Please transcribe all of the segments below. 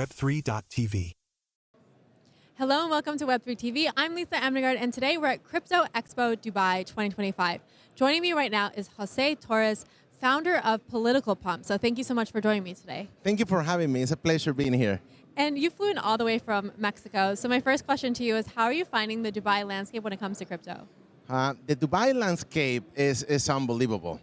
Web3.tv. Hello and welcome to Web3 TV. I'm Lisa Amnegard and today we're at Crypto Expo Dubai 2025. Joining me right now is Jose Torres, founder of Political Pump. So thank you so much for joining me today. Thank you for having me. It's a pleasure being here. And you flew in all the way from Mexico. So my first question to you is, how are you finding the Dubai landscape when it comes to crypto? The Dubai landscape is unbelievable.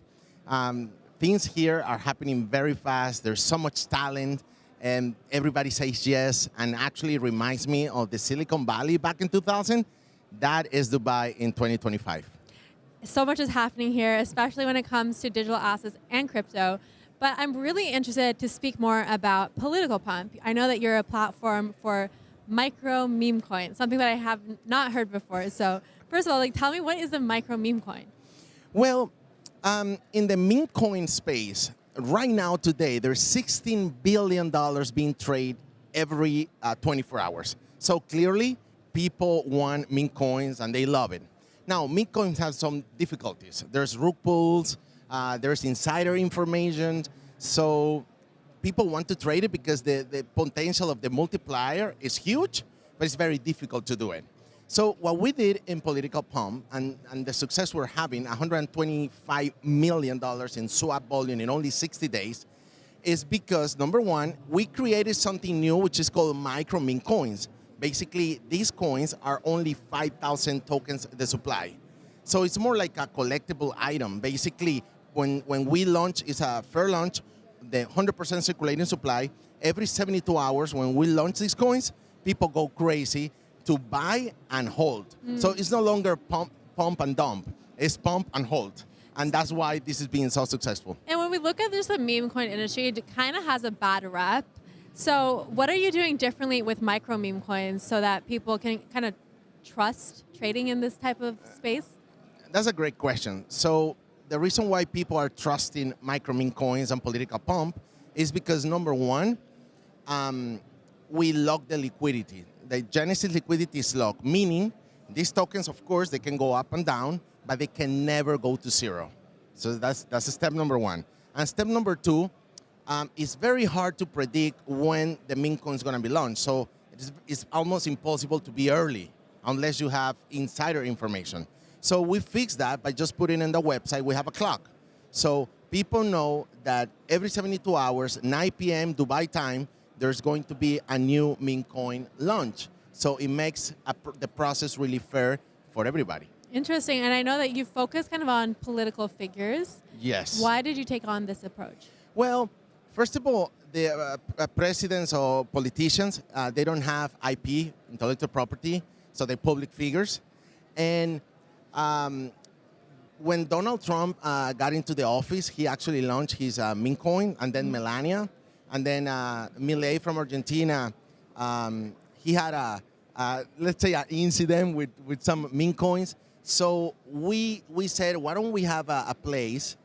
Things here are happening very fast. There's so much talent, and everybody says yes, and actually reminds me of the Silicon Valley back in 2000. That is Dubai in 2025. So much is happening here, especially when it comes to digital assets and crypto. But I'm really interested to speak more about Political Pump. I know that you're a platform for micro meme coins, something that I have not heard before. So first of all, tell me, what is a micro meme coin? Well, in the meme coin space, right now today, there's $16 billion being traded every 24 hours. So clearly, people want meme coins and they love it. Now, meme coins have some difficulties. There's rug pulls, there's insider information. So people want to trade it because the potential of the multiplier is huge, but it's very difficult to do it. So what we did in Political Pump and the success we're having, $125 million in swap volume in only 60 days, is because, number one, we created something new which is called micro meme coins. Basically, these coins are only 5,000 tokens the supply. So it's more like a collectible item. Basically, when we launch, it's a fair launch, the 100% circulating supply, every 72 hours when we launch these coins, people go crazy to buy and hold. So it's no longer pump and dump. It's pump and hold. And that's why this is being so successful. And when we look at just the meme coin industry, it kind of has a bad rep. So what are you doing differently with micro meme coins so that people can kind of trust trading in this type of space? That's a great question. So the reason why people are trusting micro meme coins and Political Pump is because, number one, we lock the liquidity. The Genesis liquidity is locked, meaning these tokens, of course, they can go up and down, but they can never go to zero. So that's step number one. And step number two, it's very hard to predict when the meme coin is going to be launched. So it's almost impossible to be early unless you have insider information. So we fixed that by just putting in the website, we have a clock. So people know that every 72 hours, 9 p.m. Dubai time, there's going to be a new meme coin launch. So it makes the process really fair for everybody. Interesting. And I know that you focus kind of on political figures. Yes. Why did you take on this approach? Well, first of all, the presidents or politicians, they don't have IP, intellectual property, so they're public figures. And when Donald Trump got into the office, he actually launched his meme coin, and then Melania. And then Milei from Argentina, he had let's say, an incident with some meme coins. So we said, why don't we have a place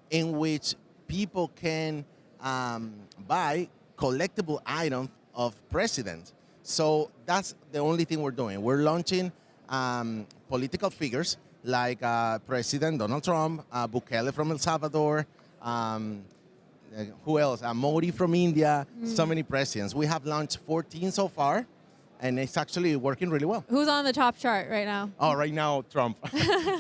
in which people can buy collectible items of presidents? So that's the only thing we're doing. We're launching political figures like President Donald Trump, Bukele from El Salvador, who else? Modi from India, so many presidents. We have launched 14 so far, and it's actually working really well. Who's on the top chart right now? Oh, right now, Trump.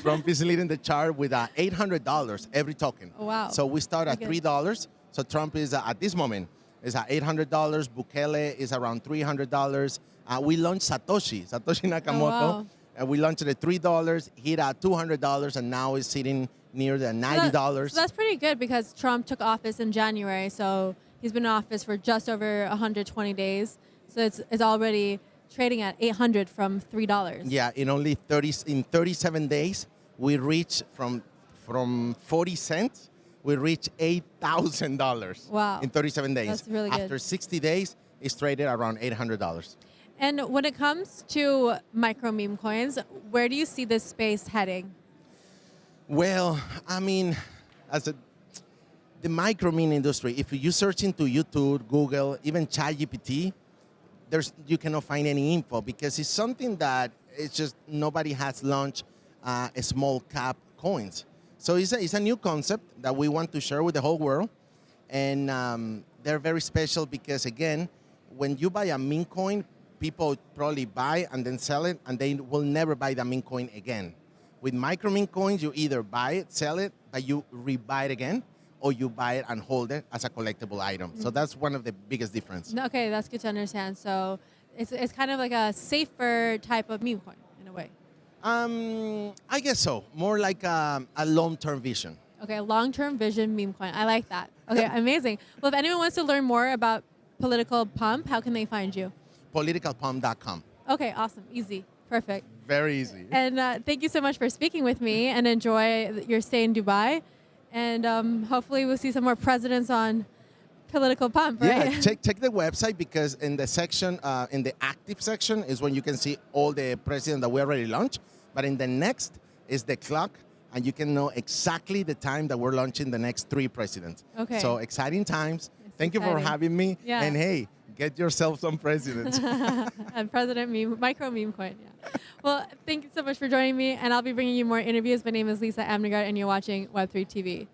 Trump is leading the chart with $800 every token. Oh, wow. So we start at $3. So Trump is, at this moment, is at $800. Bukele is around $300. We launched Satoshi Nakamoto. Oh, wow. We launched it at $3, hit at $200, and now it's sitting near the $90. So that's pretty good because Trump took office in January, so he's been in office for just over 120 days. So it's already trading at $800 from $3. Yeah, in 37 days, we reached from 40 cents, we reached $8,000. Wow. In 37 days. That's really good. After 60 days, it's traded around $800. And when it comes to micro meme coins, where do you see this space heading? Well, I mean, the micro meme industry, if you search into YouTube, Google, even ChatGPT, you cannot find any info because it's something that it's just nobody has launched small cap coins. So it's a new concept that we want to share with the whole world. And they're very special because, again, when you buy a meme coin, people probably buy and then sell it, and they will never buy the meme coin again. With micro meme coins, you either buy it, sell it, but you rebuy it again, or you buy it and hold it as a collectible item. So that's one of the biggest difference. Okay, that's good to understand. So it's kind of like a safer type of meme coin in a way. I guess so. More like a long-term vision. Okay, a long-term vision meme coin. I like that. Okay, amazing. Well, if anyone wants to learn more about Political Pump, how can they find you? Politicalpump.com. Okay, awesome. Easy. Perfect. Very easy. And thank you so much for speaking with me, and enjoy your stay in Dubai. And hopefully we'll see some more presidents on Political Pump, right? Yeah, check the website, because in the section, in the active section is when you can see all the presidents that we already launched. But in the next is the clock, and you can know exactly the time that we're launching the next 3 presidents. Okay. So exciting times. Thank you for exciting. having me. Yeah. And hey, get yourself some presidents. And President Meme, Micro Meme Coin, yeah. Well, thank you so much for joining me, and I'll be bringing you more interviews. My name is Lisa Amnegard, and you're watching Web3 TV.